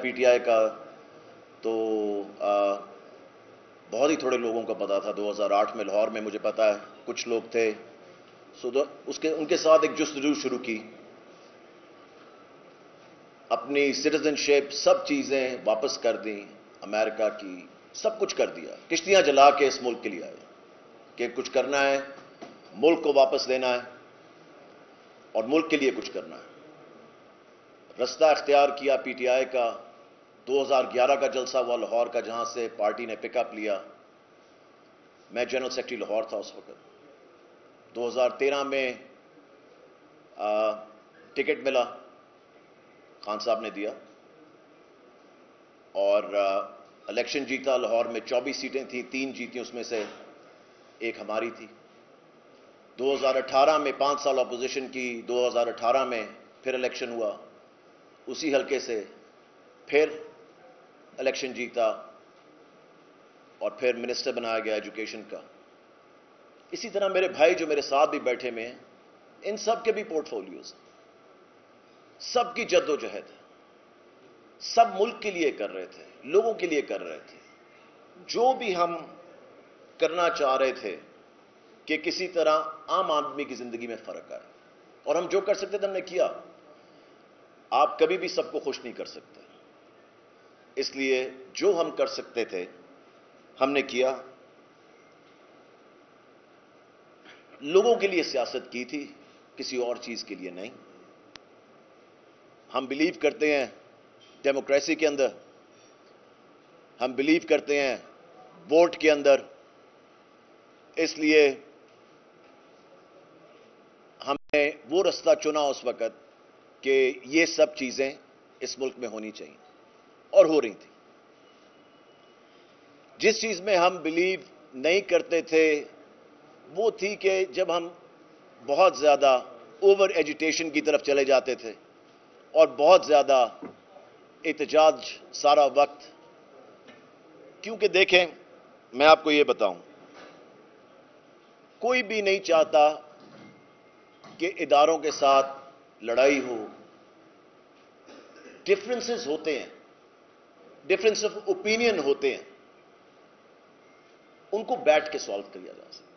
P T I کا تو بہت ہی تھوڑے لوگوں کا پتا تھا. 2008 میں لاہور میں مجھے پتا ہے کچھ لوگ تھے. ان کے ساتھ ایک جستجو شروع کی. اپنی سٹیزن شپ سب چیزیں واپس کر دیں, امریکہ کی سب کچھ کر دیا. کشتیاں جلا کے اس ملک کے لیے آئے کہ کچھ کرنا ہے, ملک کو واپس لینا ہے اور ملک کے لیے کچھ کرنا ہے. رستہ اختیار کیا پی ٹی آئی کا. 2011 کا جلسہ ہوا لاہور کا, جہاں سے پارٹی نے پک اپ لیا. میں جنرل سیکرٹری لاہور تھا اس وقت. 2013 میں ٹکٹ ملا, خان صاحب نے دیا اور الیکشن جیتا. لاہور میں 24 سیٹیں تھیں, 3 جیتی, اس میں سے ایک ہماری تھی. 2018 میں 5 سال اپوزیشن کی. 2018 میں پھر الیکشن ہوا, اسی حلقے سے پھر الیکشن جیتا اور پھر منسٹر بنایا گیا ایجوکیشن کا. اسی طرح میرے بھائی جو میرے ساتھ بھی بیٹھے میں ہیں, ان سب کے بھی پورٹ فولیوز, سب کی جد و جہد, سب ملک کے لیے کر رہے تھے, لوگوں کے لیے کر رہے تھے. جو بھی ہم کرنا چاہ رہے تھے کہ کسی طرح عام آدمی کی زندگی میں فرق آئے, اور ہم جو کر سکتے تھے ہم نے کیا. آپ کبھی بھی سب کو خوش نہیں کر سکتے, اس لیے جو ہم کر سکتے تھے ہم نے کیا. لوگوں کے لیے سیاست کی تھی, کسی اور چیز کے لیے نہیں. ہم بلیو کرتے ہیں ڈیموکریسی کے اندر, ہم بلیو کرتے ہیں ووٹ کے اندر. اس لیے ہم نے وہ رستہ چنا اس وقت کہ یہ سب چیزیں اس ملک میں ہونی چاہیے, اور ہو رہی تھیں. جس چیز میں ہم بلیو نہیں کرتے تھے وہ تھی کہ جب ہم بہت زیادہ اوور ایجوٹیشن کی طرف چلے جاتے تھے اور بہت زیادہ احتجاج سارا وقت. کیونکہ دیکھیں, میں آپ کو یہ بتاؤں, کوئی بھی نہیں چاہتا کہ اداروں کے ساتھ لڑائی ہو. ڈفرینسز ہوتے ہیں, ڈفرینس آف اوپینین ہوتے ہیں, ان کو بیٹھ کے سالو کیا جا سکتا ہے.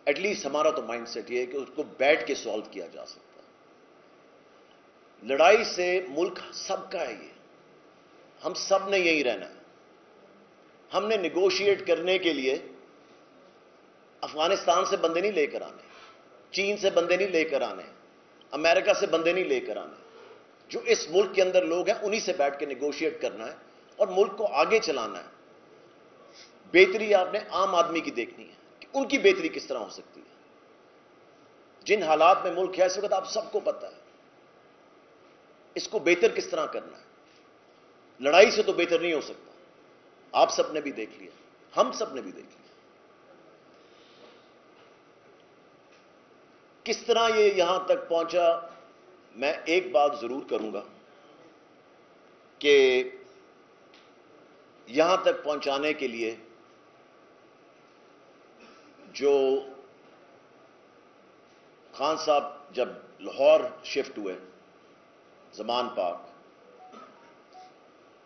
ایٹ لیسٹ ہمارا تو مائنڈ سیٹ یہ ہے کہ اس کو بیٹھ کے سالو کیا جا سکتا ہے. لڑائی سے ملک سب کا ہے, یہ ہم سب نے یہی رہنا ہے. ہم نے نیگوشیٹ کرنے کے لیے افغانستان سے بندے نہیں لے کر آنے, چین سے بندے نہیں لے کر آنے, امریکہ سے بندے نہیں لے کر آنے. جو اس ملک کے اندر لوگ ہیں انہی سے بیٹھ کے نیگوشیٹ کرنا ہے اور ملک کو آگے چلانا ہے. بہتری آپ نے عام آدمی کی دیکھنی ہے کہ ان کی بہتری کس طرح ہو سکتی ہے. جن حالات میں ملک ہے اس وقت آپ سب کو پتہ ہے, اس کو بہتر کس طرح کرنا ہے. لڑائی سے تو بہتر نہیں ہو سکتا. آپ سب نے بھی دیکھ لیا, ہم سب نے بھی دیکھ لیا کس طرح یہ یہاں تک پہنچا. میں ایک بات ضرور کروں گا کہ یہاں تک پہنچانے کے لیے جو خان صاحب جب لاہور شفٹ ہوئے, زمان پاک,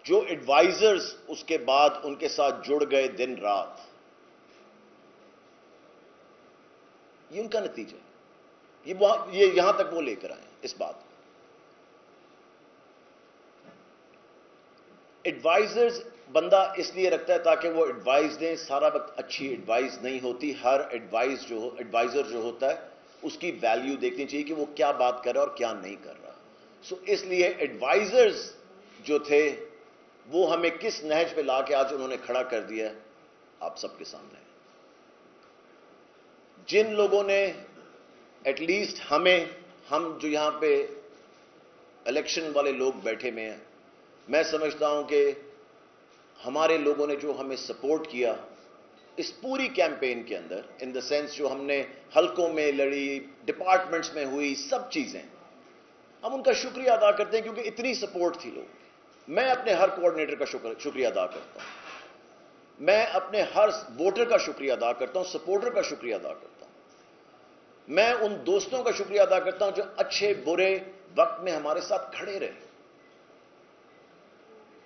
جو ایڈوائزرز اس کے بعد ان کے ساتھ جڑ گئے دن رات, یہ ان کا نتیجہ ہے. یہ یہاں تک وہ لے کر آئے اس بات کو. ایڈوائزرز بندہ اس لیے رکھتا ہے تاکہ وہ ایڈوائز دیں. سارا وقت اچھی ایڈوائز نہیں ہوتی. ہر ایڈوائزر جو ہوتا ہے اس کی ویلیو دیکھنی چاہیے کہ وہ کیا بات کر رہا ہے اور کیا نہیں کر رہا. اس لیے ایڈوائزرز جو تھے وہ ہمیں کس نہج پہ لا کے آج انہوں نے کھڑا کر دیا ہے آپ سب کے سامنے. جن لوگوں نے ایٹ لیسٹ ہم جو یہاں پہ الیکشن والے لوگ بیٹھے میں ہیں, میں سمجھتا ہوں کہ ہمارے لوگوں نے جو ہمیں سپورٹ کیا اس پوری کیمپین کے اندر, ان دا سینس جو ہم نے حلقوں میں لڑی, ڈپارٹمنٹس میں ہوئی, سب چیزیں, ہم ان کا شکریہ ادا کرتے ہیں کیونکہ اتنی سپورٹ تھی لوگوں کی. میں اپنے ہر کوآرڈینیٹر کا شکریہ ادا کرتا ہوں. میں اپنے ہر ووٹر کا شکریہ ادا کرتا ہوں, سپورٹر کا شکریہ ادا کرتا ہوں. میں ان دوستوں کا شکریہ ادا کرتا ہوں جو اچھے برے وقت میں ہمارے ساتھ کھڑے رہے.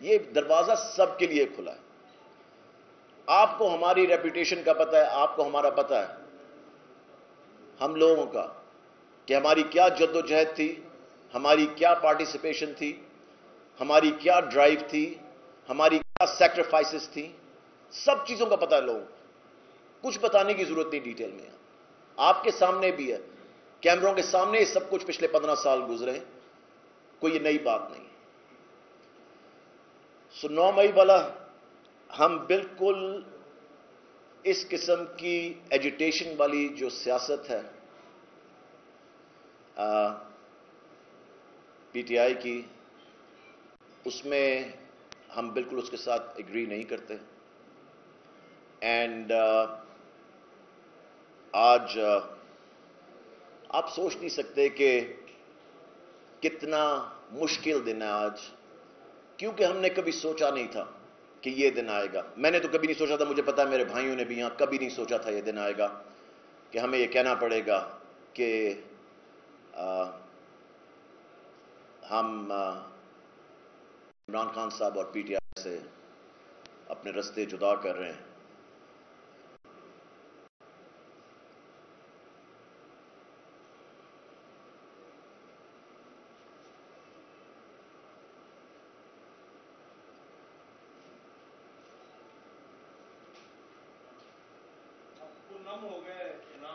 یہ دروازہ سب کے لیے کھلا ہے. آپ کو ہماری ریپوٹیشن کا پتہ ہے, آپ کو ہمارا پتہ ہے, ہم لوگوں کا, کہ ہماری کیا جد و جہد تھی, ہماری کیا پارٹیسپیشن تھی, ہماری کیا ڈرائیو تھی, ہماری کیا سیکریفائسز تھی. سب چیزوں کا پتہ ہے لوگوں کو. کچھ بتانے کی ضرورت نہیں ڈیٹیل میں. آپ کے سامنے بھی ہے, کیمروں کے سامنے یہ سب کچھ پچھلے 15 سال گزرے ہیں, کوئی یہ نئی بات نہیں. 9 مئی والا ہم بالکل اس قسم کی ایجیٹیشن والی جو سیاست ہے پی ٹی آئی کی, اس میں ہم بالکل اس کے ساتھ ایگری نہیں کرتے. اینڈ آج آپ سوچ نہیں سکتے کہ کتنا مشکل دن ہے آج, کیونکہ ہم نے کبھی سوچا نہیں تھا کہ یہ دن آئے گا. میں نے تو کبھی نہیں سوچا تھا, مجھے پتا ہے میرے بھائیوں نے بھی یہاں کبھی نہیں سوچا تھا یہ دن آئے گا کہ ہمیں یہ کہنا پڑے گا کہ ہم عمران خان صاحب اور پی ٹی آئی سے اپنے رستے جدا کر رہے ہیں.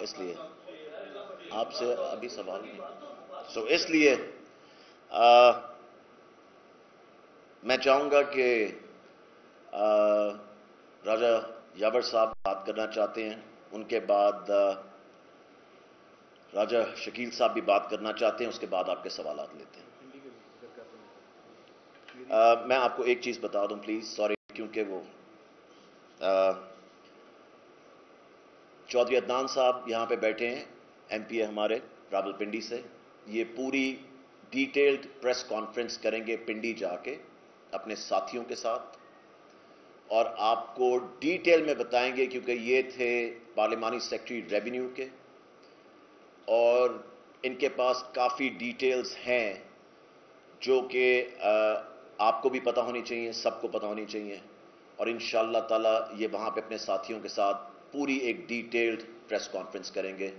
اس لیے آپ سے ابھی سوال نہیں, اس لیے میں چاہوں گا کہ راجہ یاور صاحب بات کرنا چاہتے ہیں, ان کے بعد راجہ شکیل صاحب بھی بات کرنا چاہتے ہیں, اس کے بعد آپ کے سوالات لیتے ہیں. میں آپ کو ایک چیز بتا دوں پلیز, سوری, کیونکہ وہ چودھری عدنان صاحب یہاں پہ بیٹھے ہیں, ایم پی ہے ہمارے راول پنڈی سے. یہ پوری ڈیٹیلڈ پریس کانفرنس کریں گے پنڈی جا کے اپنے ساتھیوں کے ساتھ, اور آپ کو ڈیٹیل میں بتائیں گے, کیونکہ یہ تھے پارلیمانی سیکرٹری ریونیو کے, اور ان کے پاس کافی ڈیٹیلز ہیں جو کہ آپ کو بھی پتہ ہونی چاہیے, سب کو پتہ ہونی چاہیے. اور انشاءاللہ تعالی یہ وہاں پہ اپنے ساتھیوں کے ساتھ پوری ایک ڈیٹیلڈ پریس کانفرنس کریں گے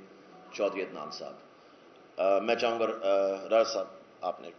چودھری عدنان صاحب. میں چاہوں گا راج صاحب آپ نے